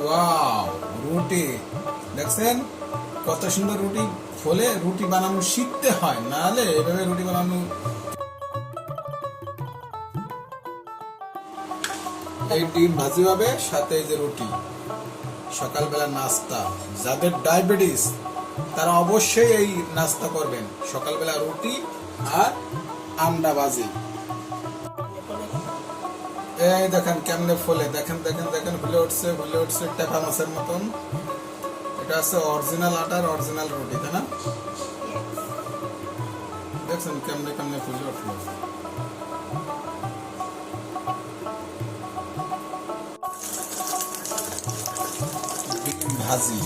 Wow, রুটি দেখছেন কত সুন্দর রুটি ফলে। রুটি বানানো শিখতে হয়, নাহলে এভাবে রুটি বানানো। এই ডিম ভাজি হবে, সাথে এই যে রুটি, সকালবেলা নাস্তা। যাদের ডায়াবেটিস তারা অবশ্যই এই নাস্তা করবেন, সকালবেলা রুটি আর আন্ডা ভাজি। এই দেখেন কেমনে ফলে, দেখেন দেখেন দেখেন, ফুলে উঠছে টেপা মাছের মতন। এটা আছে অরিজিনাল আটার অরিজিনাল রুটি, তাই না? দেখছেন কেমনে কেমনে ফুলে উঠলো। ডিম ভাজি।